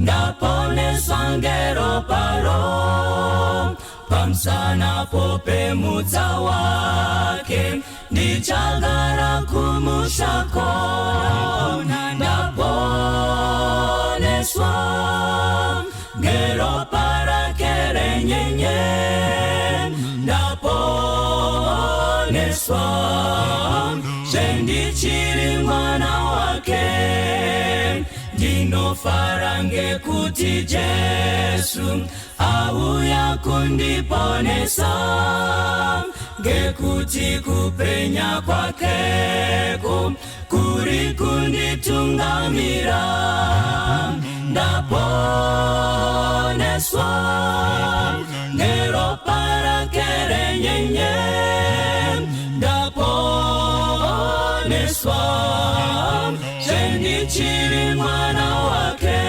ndaponeswa ngeroparo pamsana popemudza wake ndichagara kumushako ndaponeswa ngeropa rake renyenye ndaponeswa sendichiri mwana wake ndinofara ngekuti Jesu auya kundiponesa ngekuti kupenya kwakeko kuri kunditungamira ndaponeswa ngeropa rake renyenye ndaponeswa sendichiri mwana wake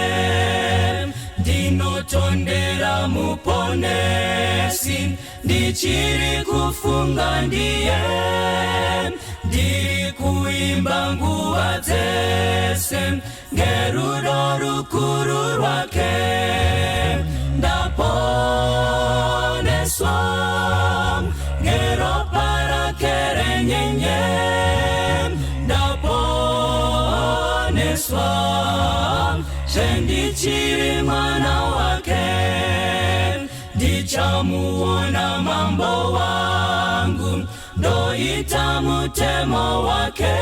ndinotondera muponesi ndichiri kufunga ndiye ndiri kuimba nguva dzese ngerudo rukuru rwake ndaponeswa ngeropa rake renyenye ndaponeswa sendichiri mwana wake ndichamuona mambo wangu ndoita mutemo wake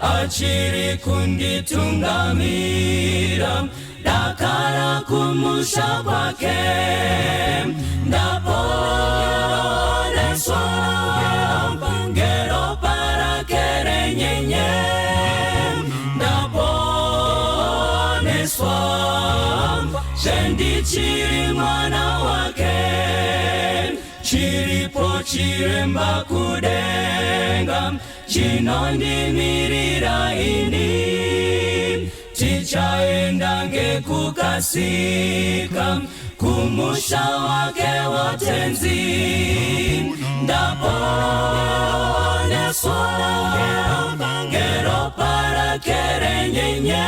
achiri kunditungamira dakara kumusha kwake ndaponeswa ngeropa rake renyenye ndaponeswa sendichiri mwana wake chiripo chiremba kudenga chinondimirira ini tichaenda ngekukasika kumusha wake wotenzi ndaponeswa ngeropa rake renyenye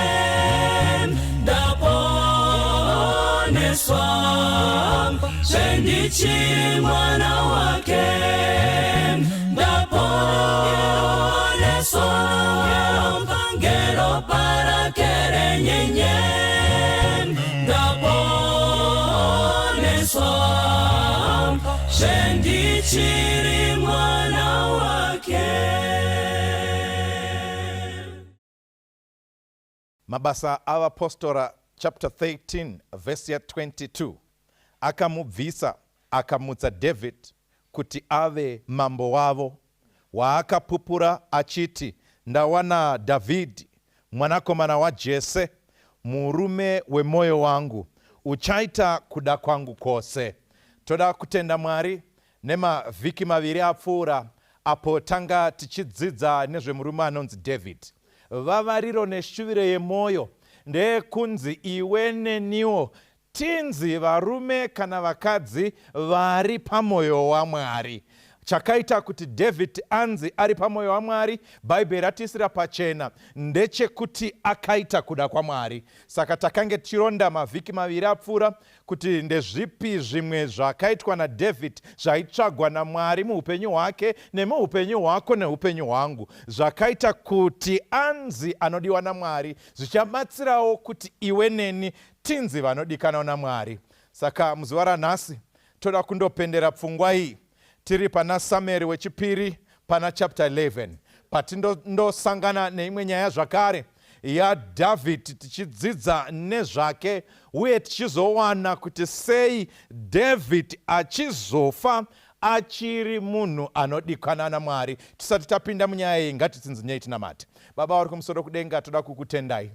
ndaponeswa sendichiri mwana wake ndaponeswa ngeropa rake renyenye ndaponeswa sendichiri mwana wake. Mabasa avapostora chapter 13 verse 22 akamubvisa akamutsa David kuti ave mambo wavo waakapupura achiti ndawana Dhavhidhi mwanakomana waJese murume wemoyo wangu uchaita kuda kwangu kwose. Toda kutenda Mwari nemavhiki maviri apfuura apo tanga tichidzidza nezvemurume anonzi David. Vavariro neshuviro yemoyo ndekunzi iwe neniwo tinzi varume kana vakadzi vari pamoyo waMwari. Chakaita kuti David anzi ari pamoyo waMwari, Bhaibheri ratisira pachena, ndechekuti akaita kuda kwaMwari. Saka takange tichironda mavhiki maviri apfuura kuti ndezvipi zvimwe zvakaitwa naDavid zvaitsvagwa naMwari muupenyu hwake nemuupenyu hwako neupenyu hwangu, zvakaita kuti anzi anodiwa naMwari, zvichabatsirawo kuti iwe neni tinzi vanodikanwa naMwari. Saka muzuva ranhasi toda kundopendera pfungwa iyi tiri pana Samueri wechipiri pana chapter 11 patindosangana neimwe nyaya zvakare yaDhavhidhi tichidzidza nezvake uye tichizowana kuti sei David achizofa achiri munhu anodikanwa naMwari. Tisati tapinda munyaya iyi ngatitsinze nyaya tinamate. Baba vari kumusoro kudenga, toda kukutendai.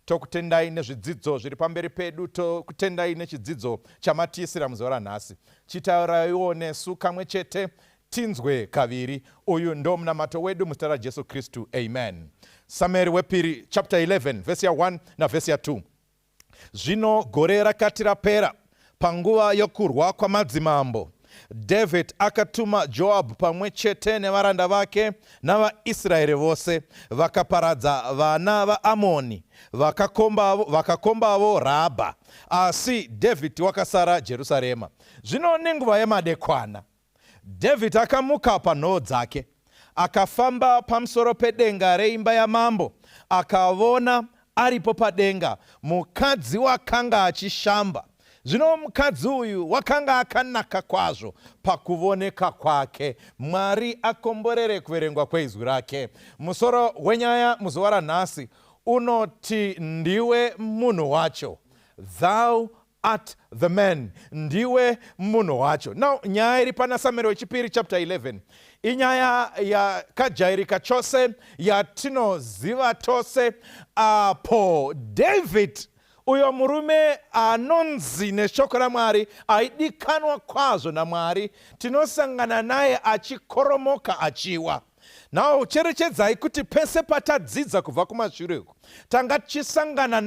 Tokutendai nezvidzidzo zviri pamberi pedu, tokutendai nechidzidzo chamatiisira muzuva ranhasi. Chitauraiwo nesu kamwe chete, tinzwe kaviri. Uyu ndo munamato wedu muzita raJesu Kristu. Amen. Samueri wepiri chapter 11 verse 1 na verse 2. Zvino gore rakati rapera panguva yokurwa kwamadzimambo, David akatuma Joab pamwe chete nevaranda vake navaIsraeri vose, vakaparadza vana vaAmoni, vakakombavo Rabha, asi David wakasara Jerusarema. Zvino nenguva yemadekwana, David akamuka panhoo dzake, akafamba pamusoro pedenga reimba yamambo, akavona aripo padenga mukadzi wakanga achishamba. Zvino mukadzi uyu wakanga akanaka kwazvo pakuoneka kwake. Mwari akomborere kuverengwa kwezwi rake. Musoro wenyaya muzuva ranhasi unoti ndiwe munhu wacho. Thou art the man. Ndiwe munhu wacho. Now nyaya iri pana Samueri wechipiri chapter 11 inyaya yakajairika chose, yatinoziva tose, apo David, uyo murume anonzi neshoko raMwari, aidikanwa kwazvo naMwari, tinosangana naye achikoromoka achiwa. Now cherechedzai kuti pese patadzidza kubva kumashure uku tanga tichisangana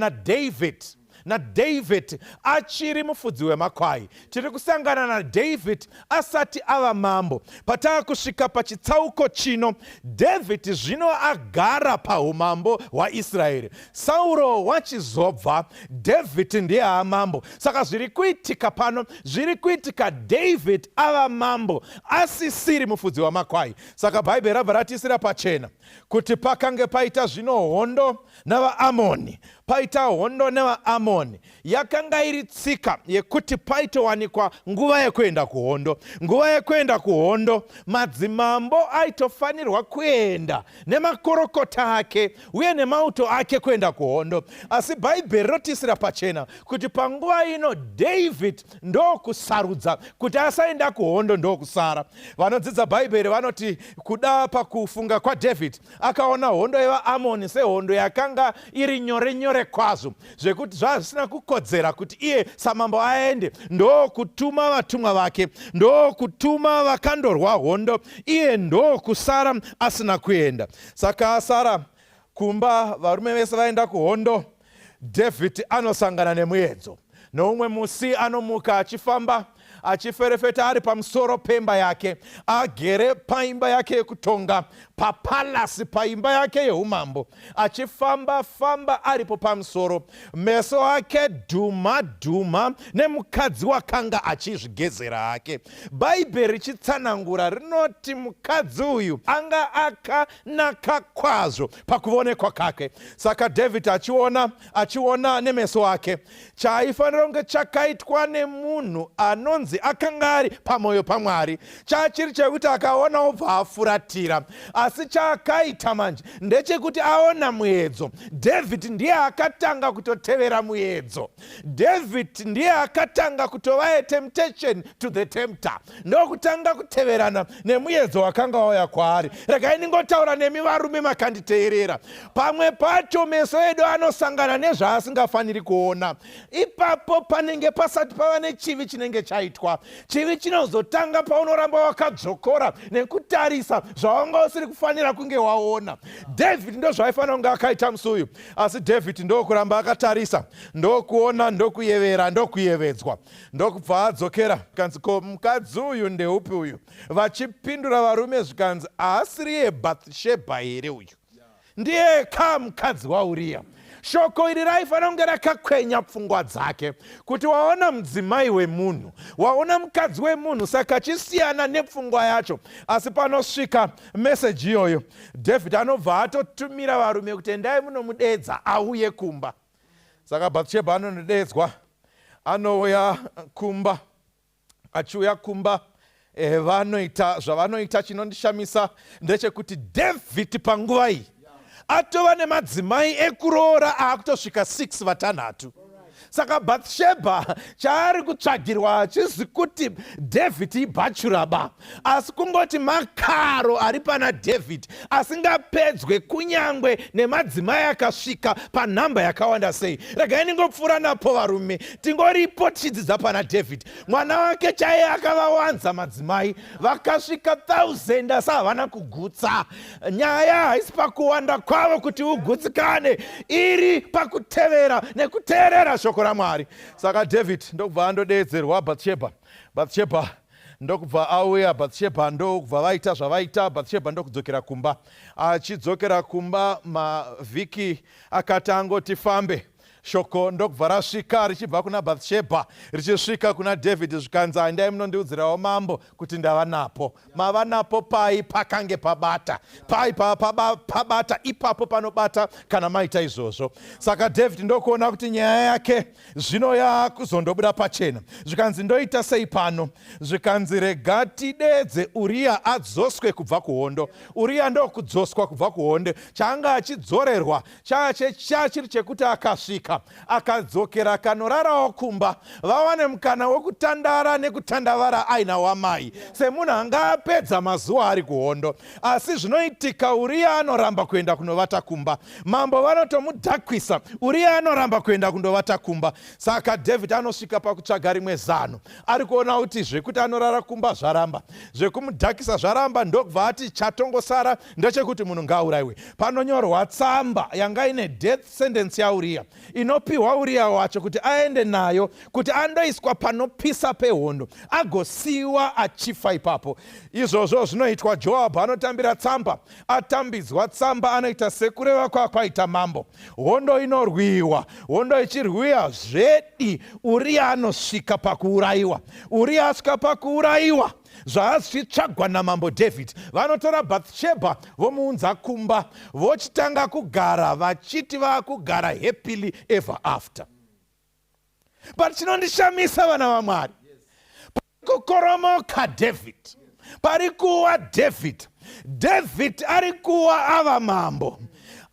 naDavid achiri mufudzi wemakwai. Tiri kusangana naDavid asati ava mambo. Patava kusvika pachitsauko chino, David zvino agara paumambo hwaIsraeri. Sauro wachizobva, David ndiye amambo. Saka zviri kuitika pano, zviri kuitika David ava mambo asisiri mufudzi wamakwai. Saka Bhaibheri rabva ratisira pachena kuti pakange paita zvino hondo navaAmoni, paita hondo nevaAmoni, yakanga iri tsika yekuti paitowanikwa nguva yekuenda kuhondo. Nguva yekuenda kuhondo, madzimambo aitofanirwa kuenda nemakorokota ake uye nemauto ake kuenda kuhondo. Asi Bhaibheri rotisira pachena kuti panguva ino David ndokusarudza kuti asaenda kuhondo, ndokusara. Vanodzidza Bhaibheri vanoti kuda pakufunga kwaDavid akaona hondo yevaAmoni sehondo yakanga iri nyore nyore kwazvo, zvekuti zvasina kukodzera kuti iye samambo aende. Ndokutuma vatumwa vake, ndokutuma vakandorwa hondo, iye ndokusara asina kuenda. Saka asara kumba, varume vese vaenda kuhondo. David anosangana nemuedzo. Noumwe musi anomuka achifamba, achiferefeta ari pamusoro pemba yake, agere paimba yake yekutonga, papalasi paimba yake yeumambo, achifamba famba aripo pamusoro. Meso ake dhuma dhuma nemukadzi wakanga achizvigezera hake. Bhaibheri chitsanangura rinoti mukadzi uyu anga akanaka kwazvo pakuonekwa kake. Saka David achiona nemeso ake chaifanira kunge chakaitwa nemunhu anonzi akanga ari pamwoyo paMwari, chachiri chekuti akaona obva afuratira. Asi chaakaita manje ndechekuti aona muedzo. David ndiye akatanga kutotevera muedzo. David ndiye akatanga kutova temptation to the tempter. Ndokutanga kuteverana nemuedzo wakanga wauya kwaari. Regai ningotaura nemi varume makanditeerera. Pamwe pacho meso edu anosangana nezvaasingafaniri kuona. Ipapo panenge pasati pava nechivi chinenge chaitwa. Chivi chinozotanga paunoramba wakadzokora nekutarisa zvawanga usiri kufanira kunge waona. David ndo zvaifanira kunge akaita musi uyu, asi David ndokuramba akatarisa, ndokuona, ndokuyevera, ndokuyevedzwa, ndokubva adzokera. Kanzi ko mukadzi uyu ndeupi uyu? Vachipindura varume zvikanzi haasiri yeBhathshebha here uyu? Ndiye mukadzi waUria. Shoko iri raifanira kunge rakakwenya pfungwa dzake kuti waona mudzimai wemunhu, waona mukadzi wemunhu, saka chisiyana nepfungwa yacho. Asi panosvika meseji iyoyo, David anobva atotumira varume kuti endai munomudedza auye kumba. Saka Bhathshebha anonodedzwa, anouya kumba. Achiuya kumba, vanoita zvavanoita. Chinondishamisa ndechekuti David panguva iyi atova nemadzimai ekuroora akutosvika 6 vatanhatu. Saka Bhathshebha chaari kutsvagirwa hachizi kuti David ibhachuraba, asi kungoti makaro ari pana David asingapedzwe kunyangwe nemadzimai akasvika panhamba yakawanda sei. Regai ningopfuura napo varume, tingoripo tichidzidza pana David. Mwana wake chaiye akavawanza madzimai, vakasvika 1000 asi havana kugutsa. Nyaya haisi pakuwanda kwavo kuti ugutsikane, iri pakutevera nekuteerera shoko raMwari. Saka David ndokubva andodedzerwa Bhathshebha. Bhathshebha ndokubva auya Bathsheba, ndokubva vaita zvavaita. Bathsheba ndokudzokera kumba. Achidzokera kumba mavhiki akati angoti fambe, shoko ndokubva rasvika richibva kuna Bathsheba richisvika kuna David zvikanzi, endai munondiudzirawo mambo kuti ndava napo. Mava napo pai? Pakange pabata. Pai pabata, ipapo panobata kana maita izvozvo. Saka David ndokuona kuti nyaya yake zvino yakuzondobuda pachena. Zvikanzi ndoita sei pano? Zvikanzi rega tidedze Uria adzoswe kubva kuhondo. Uria ndokudzoswa kubva kuhondo. Chaanga achidzorerwa chachiri chekuti akasvika akadzokera akanorarawo kumba, vawane mukana wokutandara nekutandavara aina wamai, semunhu anga apedza mazuva ari kuhondo. Asi zvinoitika, Uria anoramba kuenda kunovata kumba. Mambo vanotomudhakwisa, Uria anoramba kuenda kundovata kumba. Saka David anosvika pakutsvaga rimwe zano. Ari kuona kuti zvekuti anorara kumba zvaramba, zvekumudhakisa zvaramba. Ndokubva ati chatongosara ndechekuti munhu ngaurayiwe. Panonyorwa tsamba yanga ine death sentence yaUria, inopiwa Uria wacho kuti aende nayo kuti andoiswa panopisa pehondo, agosiwa achifa ipapo. Izvozvo zvinoitwa Joabhu anotambira tsamba, atambidzwa tsamba anoita sekureva kwaita mambo. Hondo inorwiwa, hondo ichirwiwa zvedi, Uria anosvika pakuurayiwa. Uria asvika pakuurayiwa, zvaazvitsvagwa namambo David, vanotora Bathsheba vomuunza kumba, vochitanga kugara vachiti vakugara happily ever after. But chinondishamisa vana vaMwari, parikukoromoka David, parikuwa David arikuwa ava mambo,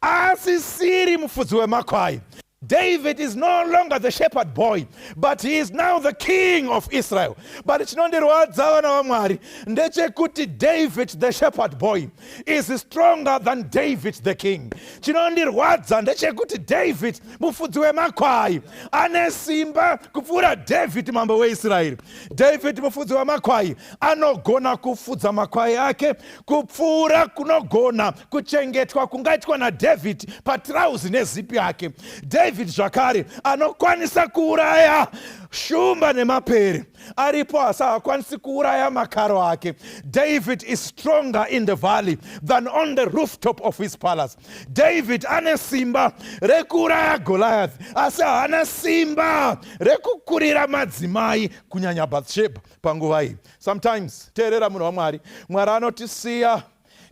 asisiri mufudzi wemakwai. David is no longer the shepherd boy, but he is now the king of Israel. But chinondirwadza vana vaMwari ndechekuti David the shepherd boy is stronger than David the king. Chinondirwadza ndechekuti David mufudzi wemakwai ane simba kupfuura David mambo weIsraeri. David mufudzi wemakwai anogona kufudza makwai ake kupfuura kunogona kuchengetwa kungaitwa naDavid patrauzi nezipi yake. David zvakare anokwanisa kuuraya shumba nemapere, aripo asi haakwanisi kuuraya makaro ake. David is stronger in the valley than on the rooftop of his palace. David ane simba rekuuraya Goliath, asi haana simba rekukurira madzimai kunyanya Bathsheba panguva iyi. Sometimes, teerera munhu waMwari, Mwari anotisiya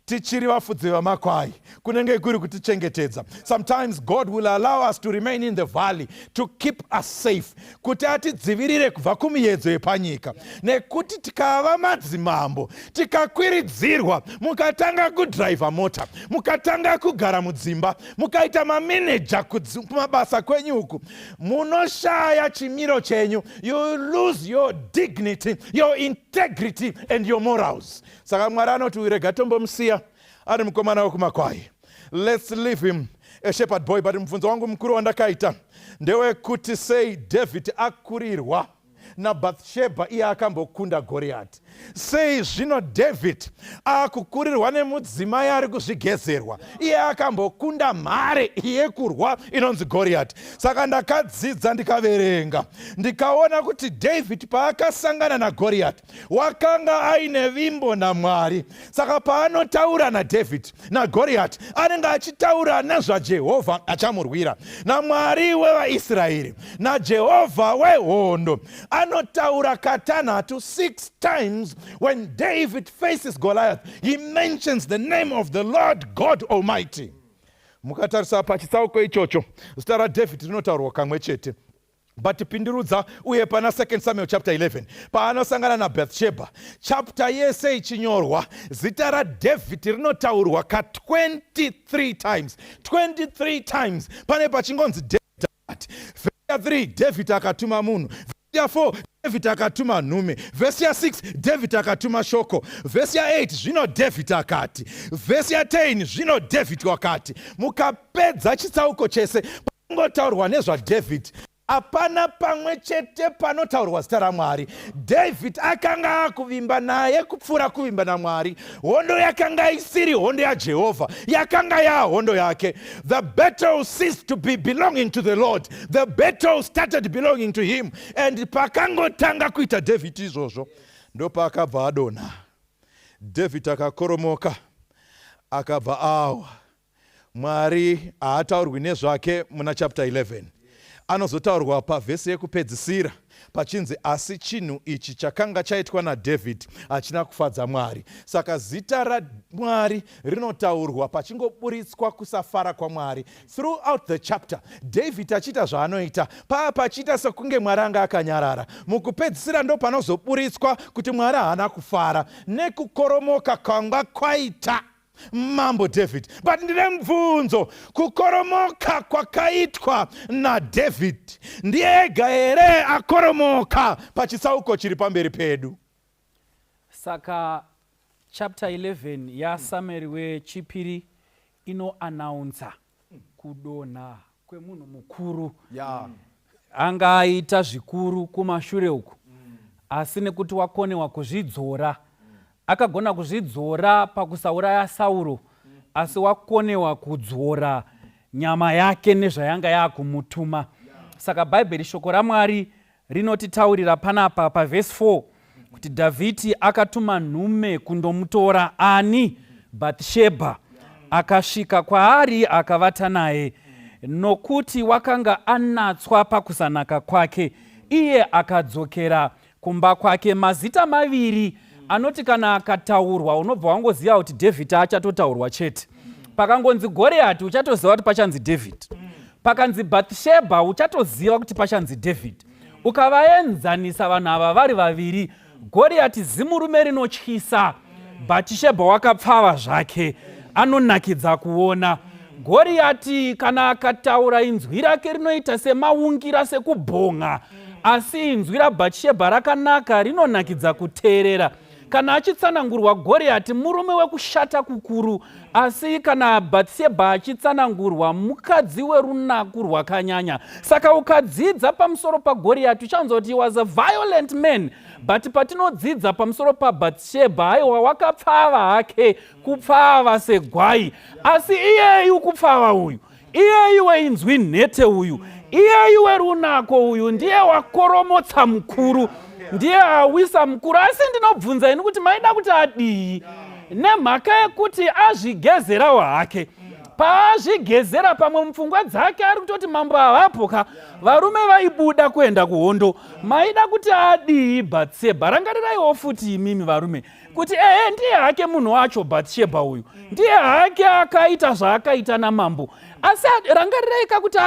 tichiri vafudzi vemakwai kunenge kuri kutichengetedza. Sometimes God will allow us to remain in the valley to keep us safe, kuti atidzivirire kubva kumiedzo yepanyika. Nekuti tikava madzimambo, tikakwiridzirwa, mukatanga kudhiraivha mota, mukatanga kugara mudzimba, mukaita mameneja kumabasa kwenyu uku, munoshaya chimiro chenyu. You lose your dignity, your integrity and your morals. Saka Mwari anoti urega tombomusiya ari mukomana wekumakwai. Let's leave him a shepherd boy. But mubvunzo wangu mukuru wandakaita ndewekuti sei David akurirwa naBathsheba iye akambokunda Goriati. Sei zvino David akukurirwa nemudzimai ari kuzvigezerwa, iye akambokunda mhare yekurwa inonzi Goriati. Saka ndakadzidza ndikaverenga ndikaona kuti David paakasangana naGoriati wakanga aine vimbo naMwari. Saka paanotaura naDavid naGoriati anenge achitaura nezvaJehovha achamurwira, naMwari wevaIsraeri, naJehovha wehondo. Anotaura katanhatu, 6 times when David faces Goliath, he mentions the name of the Lord God Almighty. Mukatarisa pachitsauko ichocho, zita raDavid rinotaurwa kamwe chete. But pindirudza uye pana 2 Samuel chapter 11 paanosangana naBathsheba, chapter yese ichinyorwa, zita raDavid rinotaurwa ka 23 times. 23 times pane pachingonzi David. Verse 3 David akatuma munhu. Verse 4 David akatuma nhume. Verse 6 David akatuma shoko. Verse 8 zvino David akati. Verse 10 zvino David wakati. Mukapedza chitsauko chese pangotaurwa nezvaDavid. Hapana pamwe chete panotaurwa zita raMwari. David akanga akuvimba naye kupfuura kuvimba naMwari. Hondo yakanga isiri hondo yaJehovha, yakanga hondo yake. The battle ceased to be belonging to the Lord. The battle started belonging to him. And pakangotanga kuita David izvozvo. Ndopaakabva adonha. David akakoromoka akabva awa. Mwari haataurwi nezvake muna chapter 11. Anozotaurwa pavhesi yekupedzisira pachinzi asi chinhu ichi chakanga chaitwa naDavid hachina kufadza Mwari. Saka zita raMwari rinotaurwa pachingoburitswa kusafara kwaMwari. Throughout the chapter, David achiita zvaanoita, pachiita sekunge Mwari anga akanyarara. Mukupedzisira ndo panozoburitswa kuti Mwari haana kufara nekukoromoka kwanga kwaita Mambo David. But ndine mvunzo, kukoromoka kwakaitwa na David ndiye ega here akoromoka pachisauko chiri pamberi pedu. Saka chapter 11 ya Samuel wechipiri inoannounce kudonha kwemunhu mukuru. Anga aita zvikuru kumashure uku. Asi nekuti wakonewa kuzvidzora, akagona kuzvidzora pakusauraya Sauro, asi wakonewa kudzora nyama yake nezvayanga yakumutuma. Saka Bhaibheri shoko raMwari rinotitaurira panapa pavhesi 4 kuti Dhavhidhi akatuma nhume kundomutora ani Bhathsheba, akasvika kwaari akavata naye. Nokuti wakanga anatswa pakusanaka kwake, iye akadzokera kumba kwake. Mazita maviri anoti kana akataurwa unobva wangoziva kuti David achatotaurwa chete. Pakangonzi Goriati uchatoziva kuti pachanzi David. Pakanzi Bathsheba uchatoziva kuti pachanzi David. Ukavaenzanisa vanhu ava vari vaviri, Goriati zimurume rinotyisa, Bathsheba wakapfava zvake, anonakidza kuona. Goriati kana akataura inzwi rake rinoita semaungira sekubhonga, asi inzwi raBhathsheba rakanaka rinonakidza kuteerera. Kana achitsanangurwa Goriati murume wekushata kukuru, asi kana Bhathsheba achitsanangurwa mukadzi werunaku rwakanyanya. Saka ukadzidza pamusoro paGoriati uchanzwa kuti he was a violent man, but patinodzidza pamusoro paBhathsheba aiwa wakapfava hake, kupfava segwai. Asi iyeyu kupfava uyu, iyeyu weinzwi nhete uyu, iyeyu werunako uyu ndiye wakoromotsa mukuru, ndiye awisa mukuru. Asi ndinobvunza inu kuti maida kuti adii? Nemhaka yekuti azvigezerawo hake. Paazvigezera pamwe mupfungwa dzake ari kutoti mambo havapoka, varume vaibuda kuenda kuhondo. Maida kuti adii Bhathsheba? Rangariraiwo futi imimi varume kuti ndiye hake munhu wacho Bhathsheba uyu, ndiye hake akaita zvaakaita namambo. Asi rangarirai kuti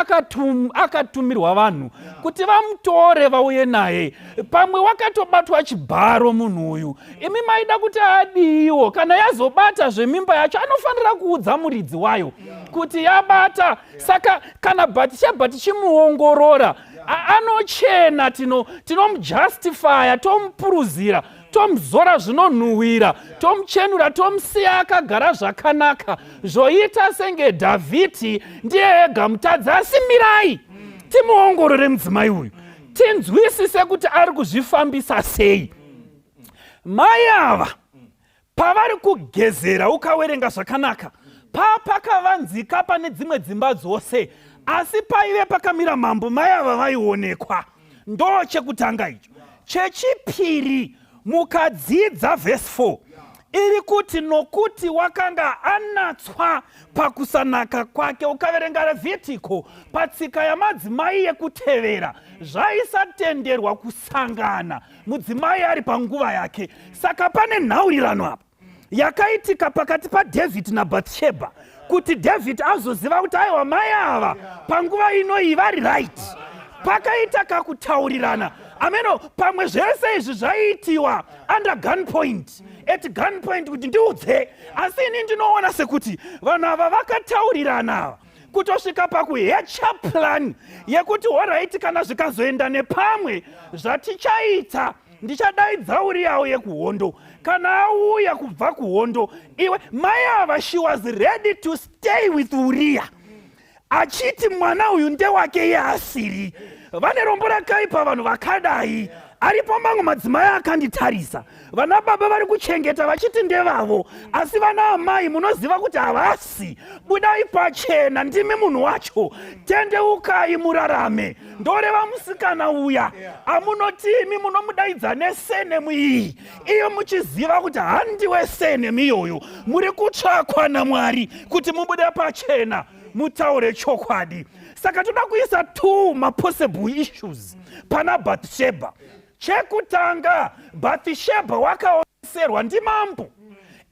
akatumirwa vanhu kuti vamutore vauye naye, pamwe wakatobatwa chibharo munhu uyu. Imi maida kuti adiiwo? Kana yazobata zvemimba yacho anofanira kuudza muridzi wayo kuti yabata. Saka kana Bhathsheba tichimuongorora anochena, tinomujustifya, tomupuruzira, tomuzora zvinonhuhwira, tomuchenura, tomusiya akagara zvakanaka, zvoita senge Dhavhidhi ndiye ega mutadzi. Asi mirai timuongorore mudzimai uyu, tinzwisise kuti ari kuzvifambisa sei. Mai ava pavari kugezera, ukawerenga zvakanaka, pakavanzika pane dzimwe dzimba dzose, asi paive pakamira mambo, mai ava vaionekwa. Ndo chekutanga icho. Chechipiri, mukadzidza vhesi 4 iri kuti nokuti wakanga anatswa pakusanaka kwake. Ukaverenga Revhitiko, patsika yamadzimai yekutevera zvaisatenderwa kusangana mudzimai ari panguva yake. Saka pane nhaurirano apa yakaitika pakati paDhavhidhi naBhathsheba kuti Dhavhidhi azoziva kuti aiwa mai ava panguva inoyi vari right. Pakaita kakutaurirana. Ameno, pamwe zvese izvi zvaitiwa under gunpoint, at gunpoint kuti ndiudze. Asi ini ndinoona sekuti vanhu ava vakataurirana kutosvika pakuhecha plan yekuti alright, kana zvikazoenda nepamwe zvatichaita, ndichadaidza Uriyawo yekuhondo. Kana auya kubva kuhondo, iwe mai ava, she was ready to stay with Uriya, achiti mwana uyu ndewake yeasiri. Vane rombo rakaipa vanhu vakadai, aripo mamwe madzimai akanditarisa, vana baba vari kuchengeta vachiti ndevavo, asi vana amai munoziva kuti havasi. Budai pachena, ndimi munhu wacho, tendeukai murarame. Ndoreva musikana uya amunotimi munomudaidza nesenemu iyi, iyo muchiziva kuti handiwe senemu iyoyo. Muri kutsvakwa naMwari kuti mubude pachena mutaure chokwadi. Saka toda kuisa 2 mapossible issues pana Bathsheba. Chekutanga, Bathsheba wakaoneserwa ndimambo.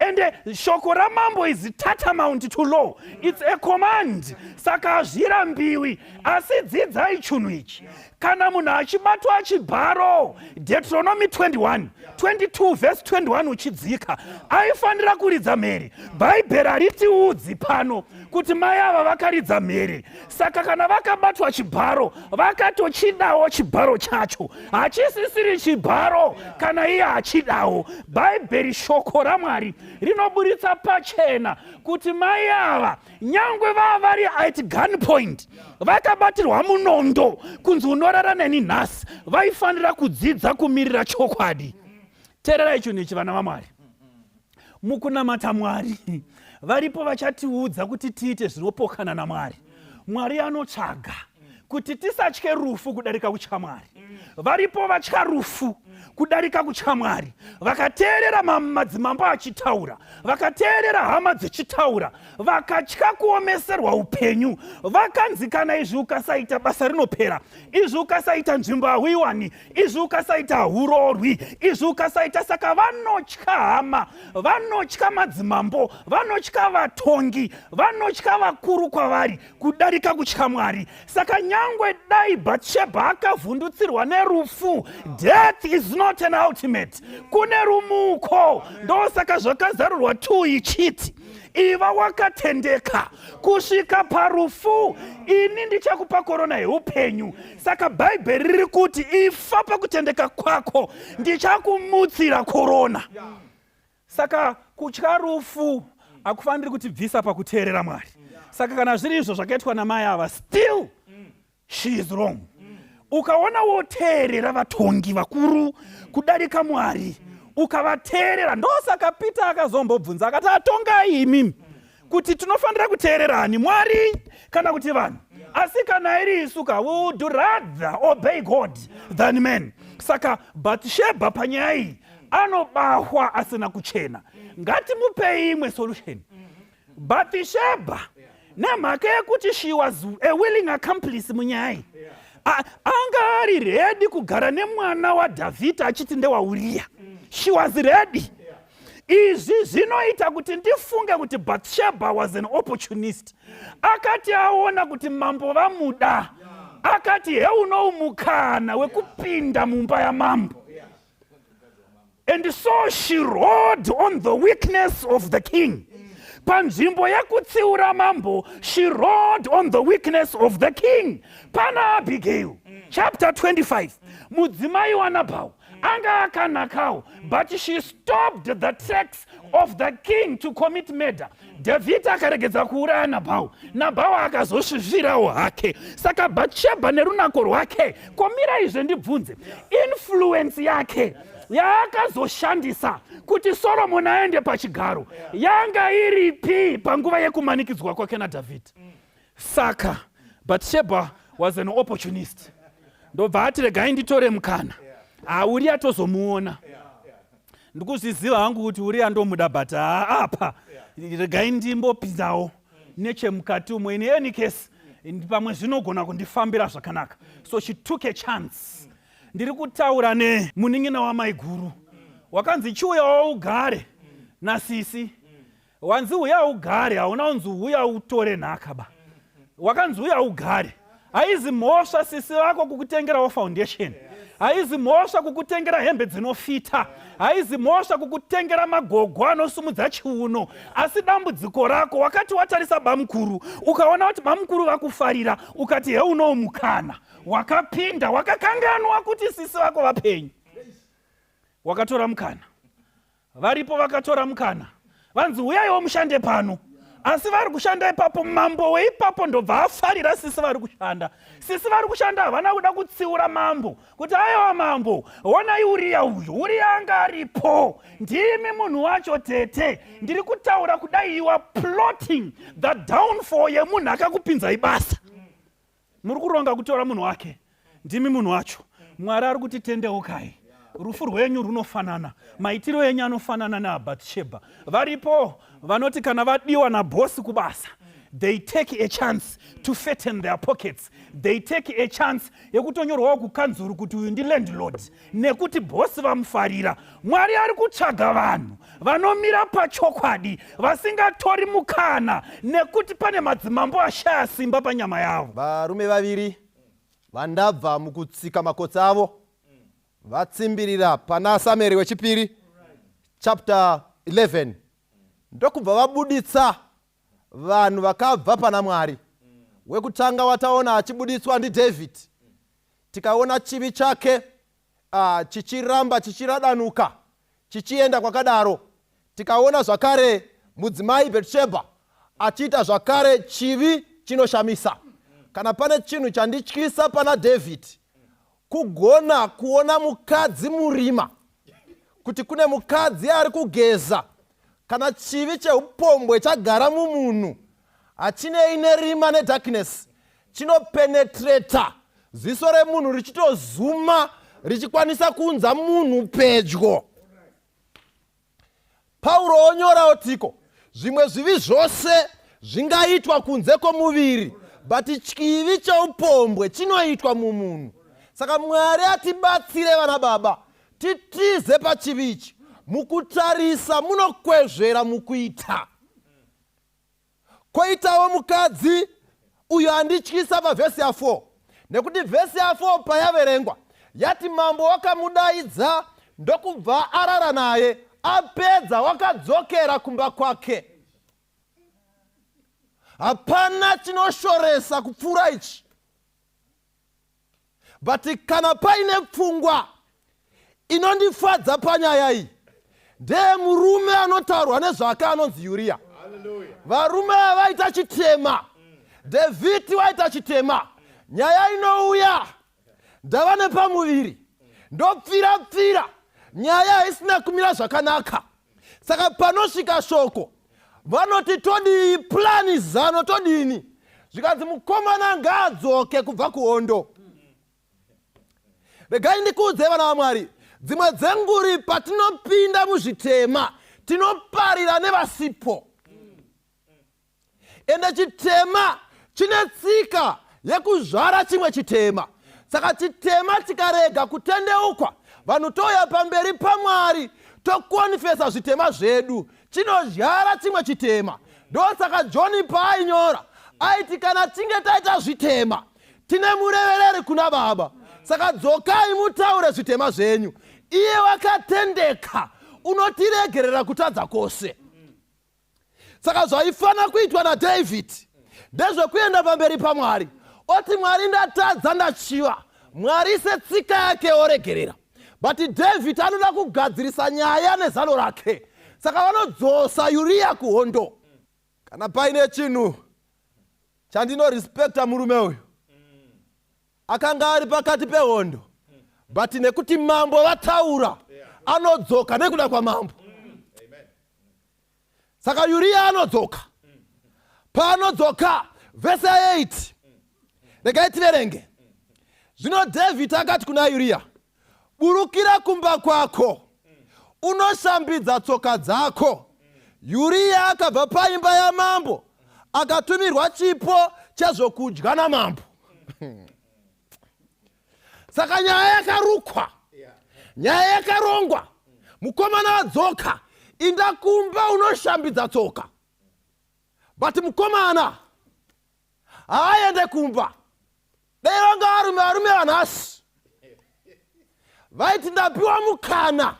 And shoko ramambo is tantamount to law. It's a command. Saka zvirambiwi, asi dzidzai chinhu ichi. Kana munhu achibatwa achibharo, Deuteronomy 22 verse 21 uchidzika, aifanira kuridza mhere. Bhaibheri haritiudzi pano kuti mai ava vakaridza mhere. Saka kana vakabatwa chibharo, vakatochidawo chibharo chacho. Hachisisiri chibharo kana iye achidawo. Bhaibheri shoko raMwari rinoburitsa pachena kuti mai ava nyangwe vava vari at gunpoint, vakabatirwa munondo kunzi unorara neni nhasi, vaifanira kudzidza kumirira chokwadi. Teererai chinhu ichi vana vaMwari. Mukunamata Mwari varipo vachatiudza kuti tiite zvinopokana naMwari. Mwari anotsvaga kuti tisatye rufu kudarika kutya Mwari. Varipo vatya rufu kudarika kutya Mwari, vakateerera madzimambo achitaura, vakateerera hama dzichitaura, vakatya kuomeserwa upenyu. Vakanzi kana izvi ukasaita basa rinopera, izvi ukasaita nzvimbo hawiwani, izvi ukasaita hurorwi, izvi ukasaita. Saka vanotya hama, vanotya madzimambo, vanotya vatongi, vanotya vakuru kwavari kudarika kutya Mwari. Saka nyangwe dai Bathsheba akavhundutsirwa nerufu, death is not an ultimate. Kune rumuko. Ndosaka zvakazarurwa 2 ichiti, iva wakatendeka kusvika parufu, ini ndichakupa korona yeupenyu. Saka Bhaibheri riri kuti ifa pakutendeka kwako ndichakumutsira korona. Saka kutya rufu akufaniri kutibvisa pakuteerera Mwari. Saka kana zviri izvo zvakaitwa namai ava, still she is wrong. Ukaona woteerera vatongi vakuru kudarika Mwari, ukavateerera, ndosaka Peter akazombobvunza akati, atongai imi kuti tinofanira kuteererani, Mwari kana kuti vanhu? Asi kana iri isuka, we would rather obey God than men. Saka Bathsheba panyaya iyi anobahwa asina kuchena. Ngatimupei imwe solution. Bathsheba nemhaka yekuti she was a willing accomplice munyaya iyi, anga ari ready kugara nemwana waDhavhidhi achiti ndewaUria. She was ready. Izvi zvinoita kuti ndifunge kuti Bathsheba was an opportunist. Akati aona kuti mambo vamuda, akati heuno mukana wekupinda mumba yamambo. And so she rode on the weakness of the king. Panzvimbo yekutsiura mambo, she rode on the weakness of the king. Pana Abigail, chapter 25, mudzimai waNabhau anga akanakawo, but she stopped the tracks of the king to commit murder. Dhavhidhi akaregedza kuuraya Nabhau, Nabhau akazosvifirawo hake. Saka Bathsheba nerunako rwake, komira izve ndibvunze, influence yake yaakazoshandisa kuti Solomoni aende pachigaro yanga iripi panguva yekumanikidzwa kwake naDhavhidhi? Saka Bathsheba was an opportunist. Ndobva ati regai nditore mukana, Uria tozomuona. Ndikuzviziva hangu kuti Uria ndomuda, but apa regai ndimbopindawo nechemukati umwe. In any case, pamwe zvinogona kundifambira zvakanaka. So she took a chance. Ndiri kutaura nemunin'ina wamai guru, wakanzi chiuyawo ugare nasisi. Wanzi uya ugare, hauna unzi uya utore nhaka ba. Wakanzi uya ugare. Haizi mhosva sisi vako kukutengerawo foundation, haizi mhosva kukutengera hembe dzinofita, haizi mhosva kukutengera magogo anosumudza chiuno. Asi dambudziko rako wakati watarisa bamukuru, ukaona kuti bamukuru vakufarira, ukati heuno mukana, wakapinda, wakakanganwa kuti sisi vako vapenyu. Wakatora mukana. Varipo vakatora mukana, vanzi uyaiwo mushande pano. asi vari kushanda ipapo mambo weipapo ndobva afarira sisi vari kushanda. Sisi vari kushanda havana kuda kutsiura mambo kuti aiwa mambo, onai Uriya uyu, Uriya anga aripo, ndimi munhu wacho tete, ndiri kutaura kudai you are plotting the downfall yemunhu akakupinzai basa. Muri kuronga kutora munhu wake, ndimi munhu wacho. Mwari ari kuti tendeukai, rufu rwenyu runofanana, maitiro enyu anofanana naBhathsheba. Varipo vanoti kana vadiwa nabosi kubasa, they take a chance to fatten their pockets. They take a chance yekutonyorwawo kukanzuru kuti uyu ndi landlord nekuti bosi vamufarira. Mwari ari kutsvaga vanhu vanomira pachokwadi, vasingatori mukana nekuti pane madzimambo ashaya simba panyama yavo. Varume vaviri vandabva mukutsika makotsi avo vatsimbirira pana Samueri wechipiri chapter 11 ndokubva vabuditsa vanhu vakabva pana Mwari. Wekutanga wataona achibuditswa ndi David, tikaona chivi chake chichiramba chichiradanuka chichienda kwakadaro. Tikaona zvakare mudzimai Bathsheba achiita zvakare chivi chinoshamisa. Kana pane chinhu chandityisa pana David, kugona kuona mukadzi murima, kuti kune mukadzi ari kugeza. Kana chivi cheupombwe chagara mumunhu, hachinei nerima nedarkness, chinopenetrata ziso remunhu richitozuma richikwanisa kunza munhu pedyo. Pauro onyorawo tiko zvimwe zvivi zvose zvingaitwa kunze kwomuviri, but chivi cheupombwe chinoitwa mumunhu. Saka Mwari atibatsire vana baba, titize pachivi ichi. Mukutarisa munokwezvera mukuita. Koitawo mukadzi uyo andityisa pavhesi ya4, nekuti vhesi ya4 payaverengwa yati mambo wakamudaidza ndokubva arara naye, apedza wakadzokera kumba kwake. Hapana chinoshoresa kupfuura ichi. But kana paine pfungwa inondifadza panyaya iyi, ndiye murume anotaurwa nezvake anonzi Uriya. Varume vaita chitema, David waita chitema. Nyaya inouya ndava nepamuviri, ndopfira nyaya isina kumira zvakanaka. Saka panosvika shoko vanoti todii, plani zano todini, zvikanzi mukomana ngaadzoke kubva kuhondo. Regai ndikuudze vana vaMwari, dzimwe dzenguri patinopinda muzvitema tinoparira nevasipo. Ende chitema chine tsika yekuzvara chimwe chitema. Saka chitema chikarega kutendeukwa, vanhu touya pamberi paMwari tokonfesa zvitema zvedu, chinozyara chimwe chitema. Ndosaka John paainyora aiti kana tinge taita zvitema tine murevereri kuna Baba. Saka dzokai mutaure zvitema zvenyu. Iye wakatendeka, unotiregerera kutadza kwose. Saka zvaifana kuitwa naDavid ndezvekuenda pamberi paMwari oti Mwari ndatadza ndachiva, Mwari ise tsika yake oregerera. But David anoda kugadzirisa nyaya nezano rake, saka vanodzosa Uriya kuhondo. Kana paine chinhu chandinorespekta murume uyu, akanga ari pakati pehondo, but nekuti mambo vataura anodzoka nekuda kwamambo. Saka Uriya anodzoka. Paanodzoka vhesi 8, regai tiverenge. Zvino David akati kuna Uriya, burukira kumba kwako unoshambidza tsoka dzako. Uriya akabva paimba yamambo akatumirwa chipo chezvokudya namambo. Saka nyaya yakarukwa, nyaya yakarongwa. Mukomana adzoka, inda kumba unoshambidza tsoka. But mukomana haaende kumba. Dai vanga varume vanhasi vaiti ndapiwa mukana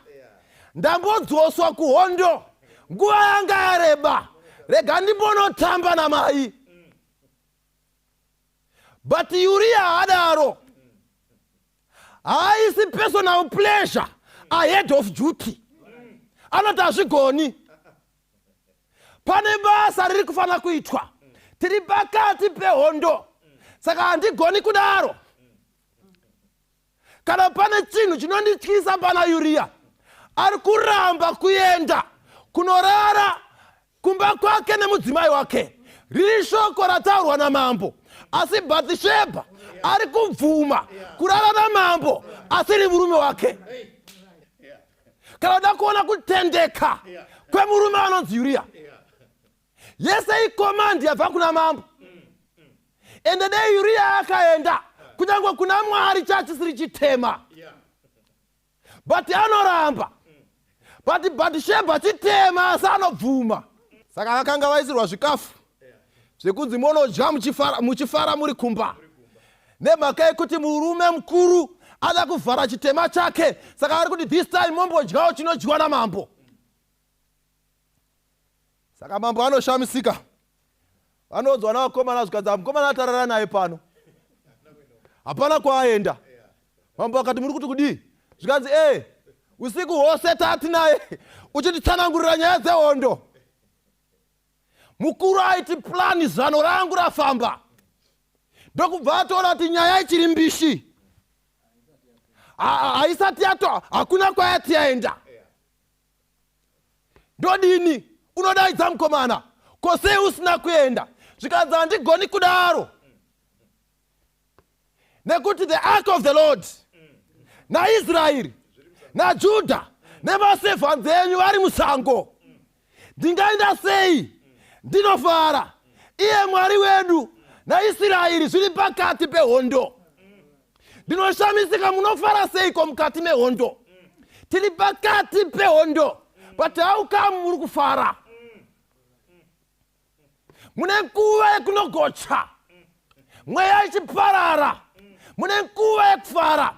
ndambodzoswa kuhondo, nguva yanga yareba, rega ndimbonotamba namai. But Uriya haadaro, haisi personal pleasure, ahead of duty. Anoti hazvigoni. pane basa riri kufanira kuitwa. Tiri pakati pehondo. Saka handigoni kudaro. Kana pane chinhu chinondityisa pana Uriya, ari kuramba kuenda kunorara kumba kwake nemudzimai wake. Riri shoko rataurwa namambo, asi Bhathishebha ari kubvuma kurara namambo, asi ri murume wake. Kana uda kuona kutendeka kwemurume anonzi Uriya, yese ikomandi yabva kuna mambo. Ende dei Uriya akaenda kunyangwe kuna Mwari chachisiri chitema, but anoramba. But Bhathishebha chitema asi anobvuma. Saka vakanga vaisirwa zvikafu zvekunzi monodya muchifara muri kumba, nemhaka yekuti murume mukuru ada kuvhara chitema chake. Saka ari kuti this time mombodyawo chinodyiwa namambo. Saka mambo anoshamisika, anodzwa navakomana zvikadza mukomana atarara naye pano, hapana kwaaenda. Mambo akati muri kuti kudii? Zvikanzi usiku hwose tati naye uchititsanangurira nyaya dzehondo. Mukuru aiti plani zano rangu rafamba. Ndokubva atoona kuti nyaya ichiri mbishi, haisati yato, hakuna kwayati yaenda. Ndodini unodaidza mukomana, ko sei usina kuenda? Zvikanzi handigoni kudaro, nekuti the ark of the Lord naIsraeri naJudha nevaservanzi enyu vari musango. Ndingaenda sei? Ndinofara. Iye Mwari wedu naIsraeri zviri pakati pehondo. Ndinoshamisika, munofara seiko mukati mehondo? Tiri pakati pehondo, but how come muri kufara? Mune nguva yekunogocha, mweya ichiparara. Mune nguva yekufara,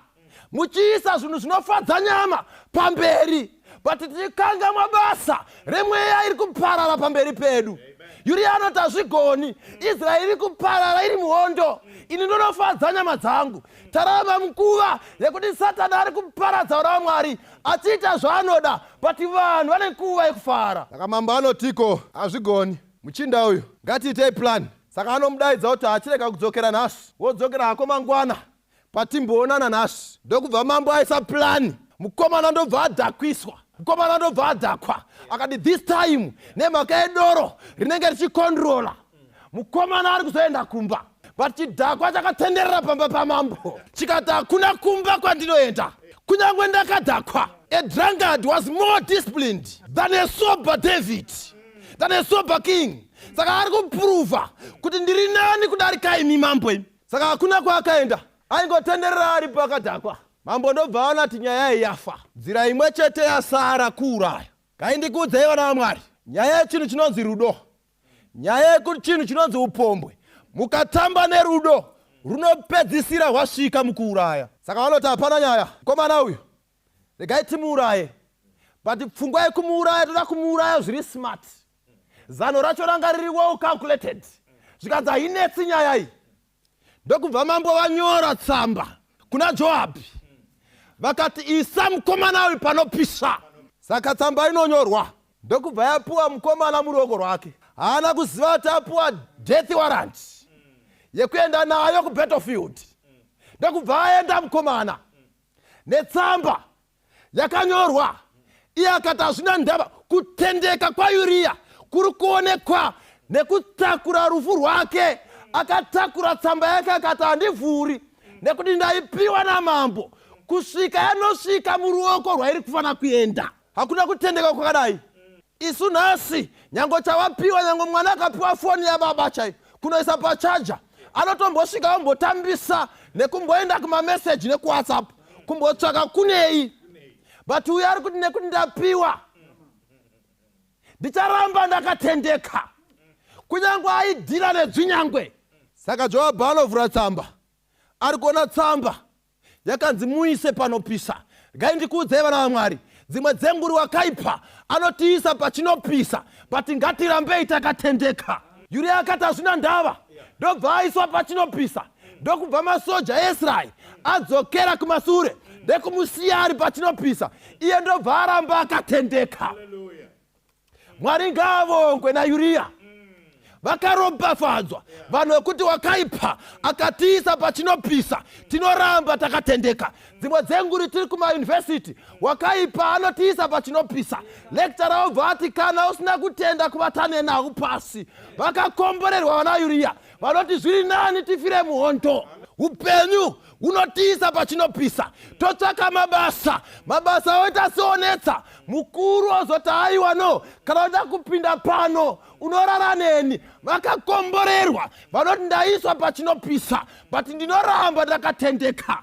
muchiisa zvinhu zvinofadza nyama pamberi, but tikanga mabasa remweya iri kuparara pamberi pedu. Uriya anoti hazvigoni, Israeri iri kuparara iri muhondo, ini ndinofadza nyama dzangu. Tarama munguva yekuti Satani ari kuparadza vana vaMwari achiita zvaanoda, but vanhu vane nguva yekufara. Saka mambo anotiko hazvigoni, muchinda uyu ngatiitei plan. Saka anomudaidza kuti achirega kudzokera nhasi, wodzokera hako mangwana patimboonana nhasi. Ndokubva mambo aisa plani, mukomana ndobva adhakwiswa, mukomana ndobva adhakwa. Akati this time nemhaka yedoro rinenge richikondrola, mukomana ari kuzoenda kumba, but chidhakwa chakatenderera pamba pamambo chikati hakuna kumba kwandinoenda. Kunyangwe ndakadhakwa, a drunkard was more disciplined than a sober David, than a sober king. Saka ari kuprova kuti ndiri nani kudarika imi mambo imi. Saka hakuna kwaakaenda, aingotenderera ari pakadhakwa. Mambo ndobva aona kuti nyaya iyi yafa, nzira imwe chete yasara kuuraya. Ngaindikuudzei vana vaMwari, nyaya yechinhu chinonzi rudo, nyaya yekuti chinhu chinonzi upombwe, mukatamba nerudo runopedzisira hwasvika mukuuraya. Saka vanoti hapana nyaya, mukomana uyu regai timuuraye, but pfungwa yekumuuraya toda kumuuraya zviri smart. Zano racho ranga riri well calculated. Zvikanzi hainetsi nyaya iyi. Ndokubva mambo vanyora tsamba kuna Joabhi, vakati isa mukomana uyu panopisa. Saka tsamba inonyorwa, ndokubva yapuwa mukomana muruoko rwake. Haana kuziva kuti apuwa death warrant yekuenda nayo kubattlefield. Ndokubva aenda mukomana netsamba yakanyorwa. Iye akati hazvina ndava, kutendeka kwaUriya kuri kuonekwa nekutakura rufu rwake. Akatakura tsamba yake akati handivhuri, nekuti ndaipiwa namambo kusvika yanosvika muruoko rwairi kufanira kuenda. Hakuna kutendeka kwakadai. Isu nhasi nyango chavapiwa, nyango mwana akapiwa foni yababa chai kunoisa pachaja, anotombosvika ombotambisa nekumboenda kumameseji nekuwhatsapp kumbotsvaka kunei. But uyu ari kuti nekuti ndapiwa ndicharamba ndakatendeka, kunyangwe aidhira nedzvinyangwe. Saka Joabhi anovhura tsamba, ari kuona tsamba yakanzi muise panopisa. Ngaindikuudzei vana vaMwari, dzimwe dzenguru wakaipa anotiisa pachinopisa, but ngatirambei takatendeka. Uriya akati hazvina ndava, ndobva aiswa pachinopisa. Ndokubva masoja eIsraeri adzokera kumasure ndekumusiya ari pachinopisa. Iye ndobva aramba akatendeka. Mwari ngaavongwe naUria. Vakaropafadzwa vanhu vekuti wakaipa akatiisa pachinopisa tinoramba takatendeka. Dzimwe dzenguri tiri kumayunivhesiti wakaipa anotiisa pachinopisa. Lecturer obva ati kana usina kutenda kuvatane nawo pasi. Vakakomborerwa vanaUria vanoti zviri nani tifire muhondo. Upenyu unotiisa pachinopisa. Totsvaka mabasa oita seonetsa mukuru ozoti aiwa no kana uda kupinda pano unorara neni. Vakakomborerwa vanoti ndaiswa pachinopisa but ndinoramba ndakatendeka.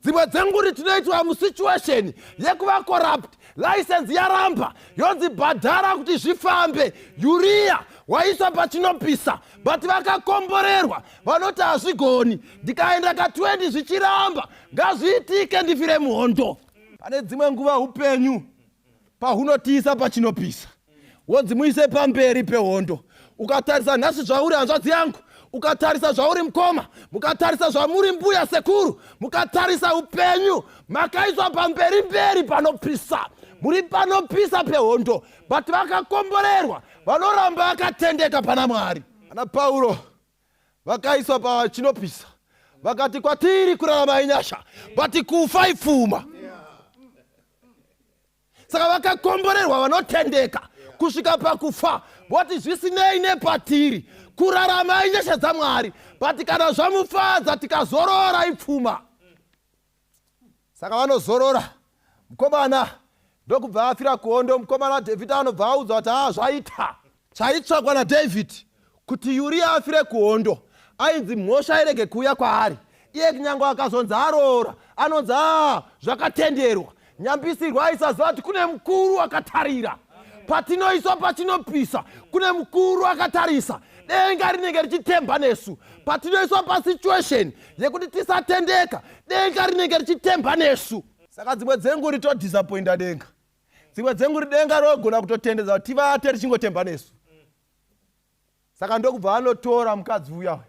Dzimwe dzenguri tinoitwa musituation yekuva corrupt. License yaramba yonzi bhadhara kuti zvifambe. URIA waiswa pachinopisa but vakakomborerwa vanoti hazvigoni. Ndikaenda ka20 zvichiramba ngazviitike ndifire muhondo. Pane dzimwe nguva upenyu pahunotiisa pachinopisa wonzi muise pamberi pehondo. Ukatarisa nhasi zvauri hanzvadzi yangu, ukatarisa zvauri mukoma, mukatarisa zvamuri mbuya sekuru, mukatarisa upenyu makaiswa pamberi panopisa. Muri panopisa pehondo but vakakomborerwa vanoramba vakatendeka pana Mwari. Ana Paulo vakaiswa pachinopisa vakati kwatiri kurarama inyasha but kufa ipfuma. Saka vakakomborerwa vanotendeka kusvika pakufa. Voti zvisinei nepatiri kurarama inyasha dzaMwari but kana zvamufadza tikazorora ipfuma. Saka vanozorora. Mukomana ndokubva afira kuhondo. Mukomana David anobva audzwa kuti zvaita chaitsvakwa naDavid kuti URIA afire kuhondo ainzi mhosva irege kuuya kwaari. Iye kunyange akazonzi aroora anonzi zvakatenderwa. Nyambisirwa aisaziva kuti kune mukuru akatarira. Patinoiswa pachinopisa kune mukuru akatarisa. Denga rinenge richitemba nesu. Patinoiswa pasituation yekuti tisatendeka denga rinenge richitemba nesu. Saka dzimwe dzengu ritodisappointa denga. Dzimwe dzengu denga rogona kutotendedza kuti tivate richingotemba nesu. Saka ndokubva anotora mukadzi uya.